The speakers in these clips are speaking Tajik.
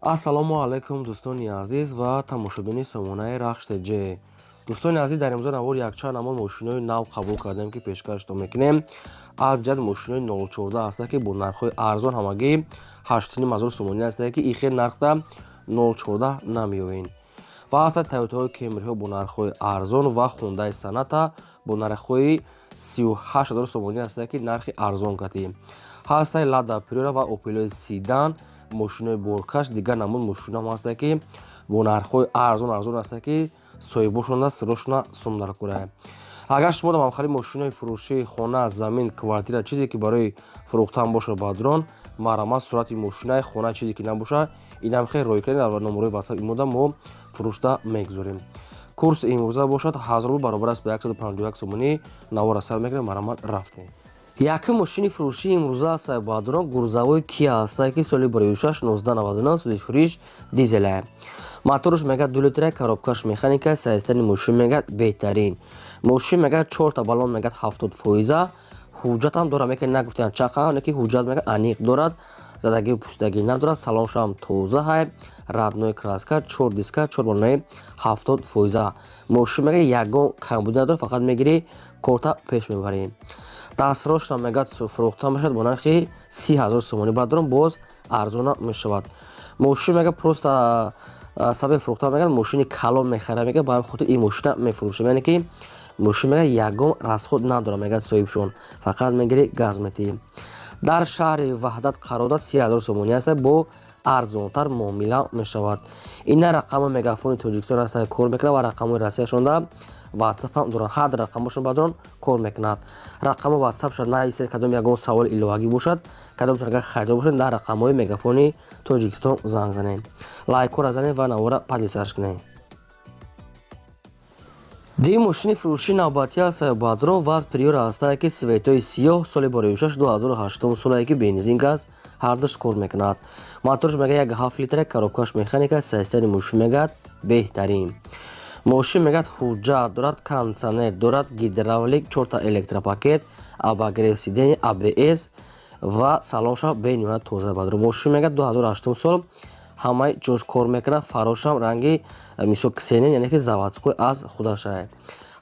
ассалому алайкум дӯстони азиз ва тамошобини сомонаи рахштеҷ. дӯстони азиз, дар имрӯза навор якчанд ҳамон мошинои нав қабул кардем ки пешкашатон мекунем. аз ҷад мошинои 014 ҳаста ки бо нархҳои арзон ҳамагӣ 8,500 сомонӣ ҳаста ки ихел нархда 014 намеёбем. ва ҳаста Toyotaҳои Camryҳо бо нархҳои арзон ва Hyundai Sonata бо нархҳои 38,000 сомонӣ ҳаста ки нархи арзон кардем. ҳастаи Lada Priora ва Opel Sedan мошинои боркаш дигар намуд мошина ҳаста ки бо нархҳои арзон ҳаста ки соҳибошонда сирошона сумдаркура. агар шумо дар мамхали мошинои фурӯшии хона, замин, квартира чизе ки барои фурӯхтан боша бадрон, марамат, сурати мошинаи хона чизе ки набоша, инам хел рой кардем дар номерои WhatsApp имода мо фурӯшта мегузорем. курси имрӯза бошад 1000 рубл баробар аст ба 151 сомонӣ. навора сар мегирем, марамат рафтем. якум мошини фурӯшии имрӯза аз сайбадрон гурзавои Kia ҳаст ки соли 2006 1999 суди фурӯш дизеле. моторш мегӯяд 2 литра, коробкаш механика, саистани мошин мегӯяд беҳтарин. мошин мегӯяд 4 та баллон мегӯяд 70%. ҳуҷҷатам дорад, мекунед нагуфтан чақа, не ки ҳуҷҷат мегӯяд аниқ дорад, задагӣ пӯстагӣ надорад, салоншам тоза ҳай, раднои краска, 4 диска, 4 баллони 70%. мошин мегӯяд ягон камбудӣ надорад, фақат мегирӣ корта пеш мебарӣ. дастрошам мегӯяд фурӯхта мешавад бо нархи 30,000 сомонӣ бадрон, боз арзона мешавад. мошин мегӯяд просто сабаби фурӯхта мегӯяд мошини калон мехарам, мегӯяд ба ҳамин хотир ин мошина мефурӯшам, яъне ки мошин мегӯяд ягон расход надорад, мегӯяд соҳибшон, фақат мегирӣ газ метиҳӣ. дар шаҳри ваҳдат қарор дорад, 30,000 сомонӣ аст, бо арзонтар муомила мешавад. ина рақамои мегафони Тоҷикистон аст, кор мекунад ва рақамои Россияшонда WhatsApp ҳам дорад. ҳар ду рақамошон бадрон кор мекунад. рақамои WhatsApp шуд нависед, кадом ягон саволи иловагӣ бошад, кадом агар хайдор бошад, дар рақамои мегафони Тоҷикистон занг занед. лайкора занед ва навора падисаш кунед. ди мошини фурӯшии навбатӣ аз сайбадрон ва аз Priora ҳаст ки светои сиёҳ соли 2006 2008 солае ки бензин газ ҳардуш кор мекунад. моторш мегӯяд 1.7 литра, коробкаш механика, саистани мошин мегӯяд беҳтарин. мошин мегӯяд ҳуҷҷат дорад, кондитсионер дорад, гидравлик, 4 та электропакет, обогрев сидений, ABS ва салонша бениҳоят тоза бадрон. мошин мегӯяд 2008 сол, ҳамаи ҷош кор мекунад, фарошам ранги мисол ксенен, яъне ки заводской аз худашай.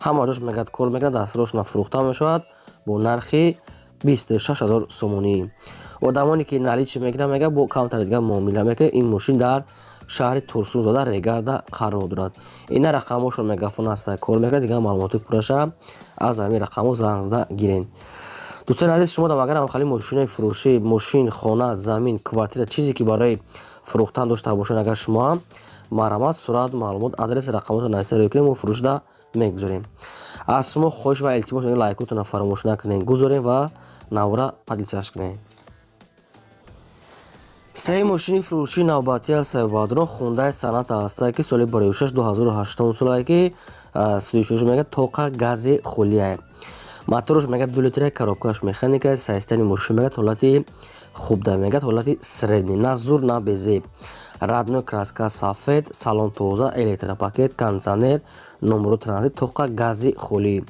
ҳама ҷош мегӯяд кор мекунад, дастрошона фурӯхта мешавад бо нархи 26,000 сомонӣ. одамоне ки наличӣ мегиранд мегӯяд бо камтар дигар муомила мекунад. ин мошин дар шаҳри Турсунзода Регарда қарор дорад. ина рақамошон мегафон аст, кор мекунад. дигар маълумоти пурраша аз ҳамин рақамо занг зада гирен. дӯстони азиз, шумо дар магар махали мошинои фурӯшӣ, мошин, хона, замин, квартира чизе ки барои фурӯхтан дошта бошед, агар шумо марамат, сурат, маълумот, адрес, рақамотро нависта рӯй кунем, мо фурӯшда мегузорем. аз шумо хоҳиш ва илтимос лайкотона фаромӯш накунед, гузорем ва навора падисаш кунед. сеюми мошини фурӯшии навбатӣ аз сайбадрон Hyundai Sonata ҳаст ки соли 2006 2008 солае ки сӯишош мегӯяд тоқа гази хулия. моторш мегӯяд 2 литра, коробкаш механика, саистани мошин мегӯяд ҳолати хубда, мегӯяд ҳолати средни, на зур, на безеб. раднои краска сафед, салон тоза, электропакет, кондитсионер, номеро транзит, тоқа гази хулӣ.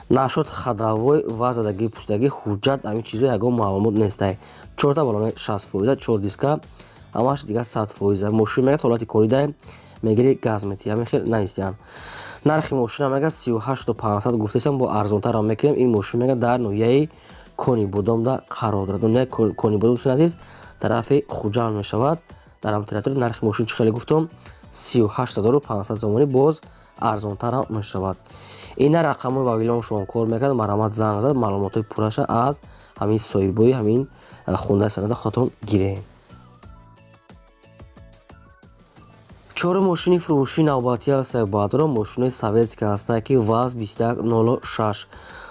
нашод хадавой ва задагии пӯстагӣ, ҳуҷҷат, ҳамин чизо ягон маълумот нестай. 4 та баллони 60%, 4 диска, ҳамаш дигар 100%. мошин мегӯяд ҳолати коридай, мегирӣ газ метиҳӣ, ҳамин хел навистиям. нархи мошина мегӯяд 38,500 гуфтесам, бо арзонтарам мекунем. ин мошин мегӯяд дар ноҳияи Кони Бодомда қарор дорад. ноҳияи Кони Бодом дӯстони азиз тарафи Хуҷанд мешавад. дар ҳамин территория нархи мошин чӣ хеле гуфтам, 38,500 сомонӣ, боз арзонтарам мешавад. ина рақамои вавилоншон кор мекунад, марамат занг зад, маълумотои пурраша аз ҳамин соҳибои ҳамин Hyundai Sonata хотон гиред. чорум мошини фурӯшии навбатӣ аз сайбадрон мошинои советский ҳаст ки ВАЗ 2106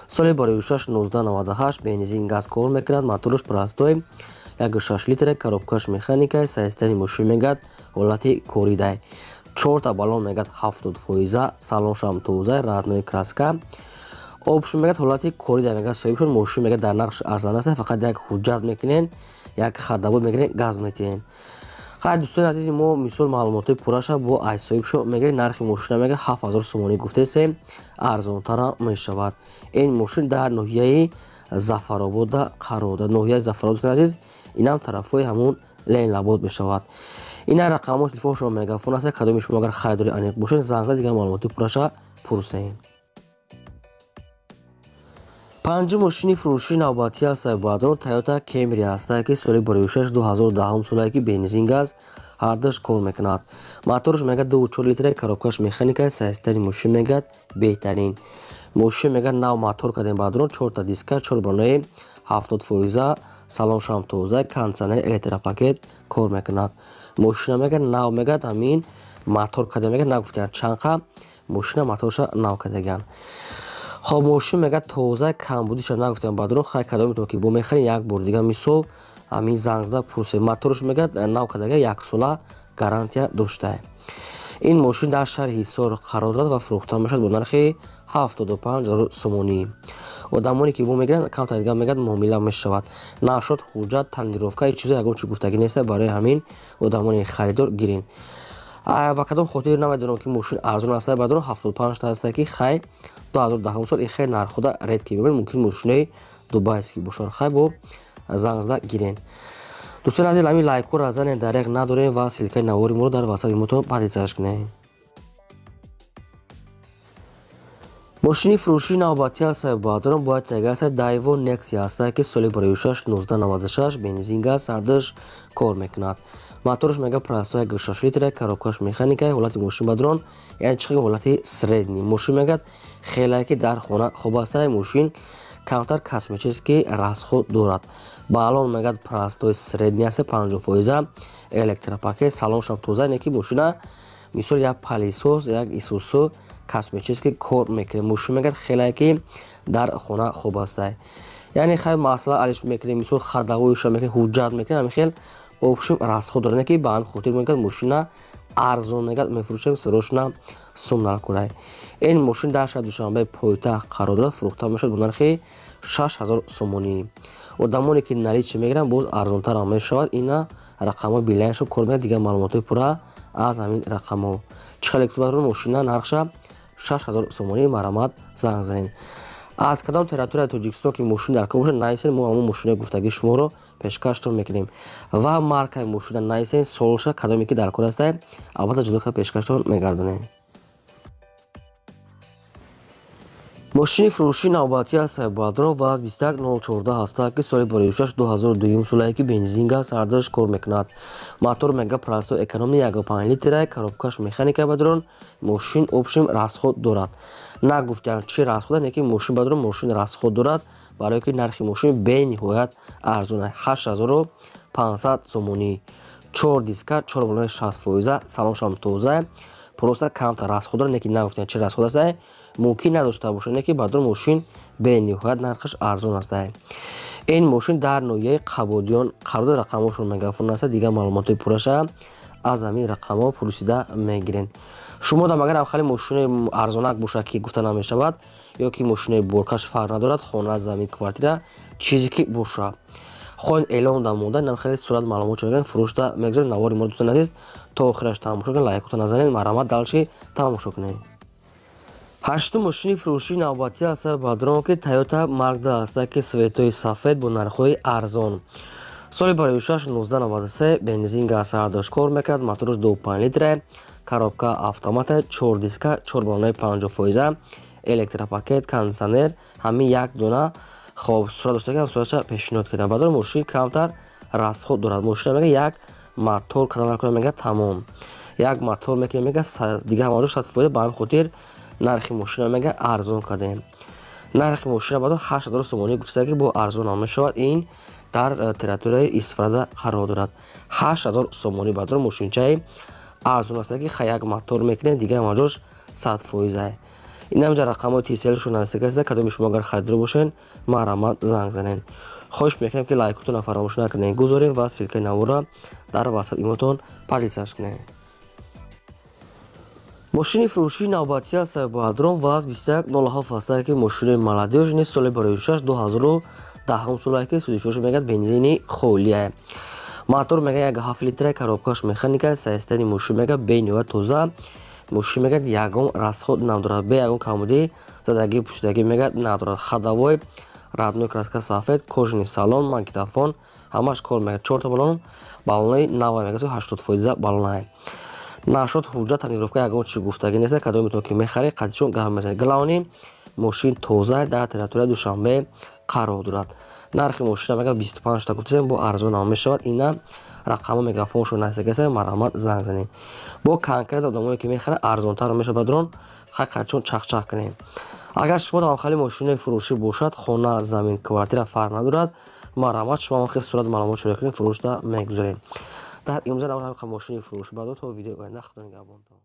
соли 2006 1998 бензин газ кор мекунад. моторш простой 1.6 литра, коробкаш механика, саистани мошин мегӯяд ҳолати коридай. 4 та баллон мегӯяд 70%, салоншам тоза, раднои краска, обшон мегӯяд ҳолати коридай, мегӯяд соҳибшон. мошин мегӯяд дар нархш арзанда аст, фақат як ҳуҷҷат мекунен, як хадавой мегирен, газ метиҳен. хайр дӯстони азизи мо, мисол маълумотои пурраша бо ай соҳибшон мегиред. нархи мошина мегӯяд 7000 сомонӣ гуфтесем, арзонтара мешавад. ин мошин дар ноҳияи Зафаробода қарор дорад. ноҳияи Зафаробод дӯстони азиз, инам тарафҳои ҳамун Ленинобод мешавад. ина рақамҳои телефони шумо мегафон аст. Кадоми шумо агар харидори аниқ бошед занг зад дигар маълумоти пурраша пурсед. панҷум мошини фурӯшии навбатӣ аз Сайбадрон Toyota Camry аст, ки соли бароишаш 2010 солае ки бензин газ ҳардаш кор мекунад. мотораш мегӯяд 2.4 литраи коробкаш механикаи сайстари мошин мегӯяд беҳтарин. мошин мегӯяд нав мотор кардем бадрон 4 диска 4 баронаи 70%, салоншам тоза, кондитсионери электропакет кор мекунад. мошина мегӯяд нав мегӯяд ҳамин мотор кардем мегӯяд нагуфтиян чанқа мошина мотораша нав кардаган. хоб мошин мегӯяд тоза камбудиша нагуфтиян бадрон хай кадом метавон ки бо мехарин як бор дигар мисол ҳамин занг зада пурсед. мотораш мегӯяд нав кардага 1 сола гарантия доштае. ин мошин дар шаҳри Ҳисор қарор дорад ва фурӯхта мешавад бо нархи 75000 сомонӣ. одамоне ки бо мегиранд камтар дигар мегӯяд муомила мешавад. навшод ҳуҷҷат танировка ҳеҷ чизо ягон чи гуфтагӣ нест барои ҳамин одамони харидор гирин. ба кадом хотир намедонам ки мошин арзон аст бадрон 75 та аст ки хай 2010 сол ихе нархуда ред ки бибин мумкин мошинои дубайский бошанд. хай бо занг зада гирен. дӯстони азиз ҳамин лайкҳоро занед дареғ надорем ва силкаи навори моро дар васаби мотон падидсаш кунед. мошини фурӯшии навбатӣ аз Сайбадрон бояд тагаса Daewoo Nexia аст, ки соли бароишаш 1996 бензин газ сардаш кор мекунад. мотораш мега прасто 1.6 литра, коробкаш механикаи ҳолати мошин бадрон яъне чихи ҳолати средни. мошин мегӯяд хелае ки дар хона хоб аст. мошин камтар косметический расход дорад. балон мегӯяд прастои средни аст 50%, электропакет, салоншам тоза, яъне ки мошина мисол як палисос як исусу косметический кор мекунем. мошин мегӯяд хелае ки дар хона хоб аст. яъне хай масъала алиш мекунем мисол хардағоиша мекунем ҳуҷҷат мекунем ҳамин хел обшим расход дорад, яъне ки ба ҳамин хотир мегӯяд мошина арзон мегӯяд мефурӯшем срочно сумнал курай. ин мошин дар шаҳри душанбеи пойтахт қарор дорад. фурӯхта мешавад бо нархи 6000 сомонӣ. одамоне ки наличи мегиранд боз арзонтар ҳам мешавад. ина рақамҳои билайншо кор мекунад. дигар маълумотҳои пурра аз ҳамин рақамҳо чихеле кутубаро мошина нархша 6000 сомонӣ марамат занг занед. аз кадом территорияи Тоҷикистон ки мошин дар кор бошад нависед мо ҳамон мошинаи гуфтагии шуморо пешкаштон мекунем ва маркаи мошина нависед солша кадоме ки дар кор аст албатта ҷудо карда пешкаштон мегардонем. мошини фурӯшии навбатӣ аз Сайбадрон ВАЗ 21014 аст, ки соли бароишаш 2002 солае ки бензин газ сардаш кор мекунад. мотор мега прасто экономи 1.5 литра, коробкаш механика бадрон мошин обшим расход дорад. нагуфтям чи расход, яъне ки мошин бадрон мошин расход дорад, барое ки нархи мошин бениҳоят арзон аст 8500 сомонӣ. 4 диска 4 балони 60%, салоншам тоза, просто камтар расход дорад, яъне ки нагуфтям чи расход аст мумкин надошта бошад, яъне ки бадрон мошин бениҳоят нархаш арзон аст. ин мошин дар ноҳияи Қабодиён қарор дорад. рақамҳошон мегафон аст. дигар маълумоти пурраша аз ҳамин рақамҳо пурсида мегирен. шумо дам агар хали мошинаи арзонак бошад ки гуфта намешавад ё ки мошинаи боркаш фарқ надорад, хона замин квартира чизе ки бошад хоҳед эълон дар монда нам хеле сурат маълумот чораган фурӯшта мегузоред. навори мо дӯстон азиз то охираш тамошо кунед, лайкотон назанед, марамат далши тамошо кунед. ҳаштум мошини фурӯшии навбатӣ аз Сайбадрон ки Toyota Magda аст, ки светои сафед бо нархҳои арзон. соли бароишаш 1993 бензин газ сардош кор мекард. мотораш 2.5 литра, коробка автомата, 4 диска 4 балонаи 50%, электропакет, кондитсионер, ҳамин як дона хоб сурат доштаган суратша пешниҳод кардам. бадрон мошин камтар расход дорад. мошина мега як мотор кадам кунам мега тамом. як мотор мекунем мега дигар ҳамаҷо 100%, ба ҳамин хотир нархи мошина мега арзон кардем. нархи мошина бадрон 8000 сомонӣ гуфта ки бо арзон ҳам мешавад. ин дар территорияи Исфарада қарор дорад. 8000 сомонӣ бадрон мошинчаи арзон аст ки хай як мотор мекунем дигар ҳамаҷош 100%. инамҷа рақамҳои TCL-шо нависта аст. кадоми шумо агар харидор бошед марамат занг занед. хоҳиш мекунем ки лайкотонро фаромӯш накунед, гузоред ва силкаи навора дар васаби имотон падидсаш кунед. мошини фурӯшии навбатӣ аз Сайбадрон ВАЗ 2107 аст, ки мошини молодежни соли бароишаш 2010 солае ки судишош мегӯяд бензини холия. мотор мега 1.7 литра, коробкаш механика, сайстани мошин мега бениҳоят тоза. мошин мегӯяд ягон расход надорад, бе ягон камбудӣ задагӣ пӯшидагӣ мегӯяд надорад. хадавои родной краска сафед, кожаный салон, магнитофон, ҳамаш кор мекард. 4 та баллон баллони нав мегасу 80% баллон. нашод ҳуҷҷат тонировка ягон чиз гуфтагӣ нест. кадоме то ки мехарӣ қадчон гам мезанед. галаони мошин тоза дар территорияи Душанбе қарор дорад. нархи мошина мега 25 та гуфтем бо арзон ам мешавад. ина рақамо мегафон шо насекаса марҳамат занг занед. бо конкрет одамое ки мехарад арзонтар мешавад. дрон қадчон чахчах кунем. агар шумо там хали мошинаи фурӯшӣ бошад, хона, замин, квартира фарқ надорад, марҳамат шумо хеле сурат маълумот шумо кунед, фурӯшда мегузоред. дар имрӯза навбар мошини фурӯшбардор то видеои оянда худо нигаҳбонтон.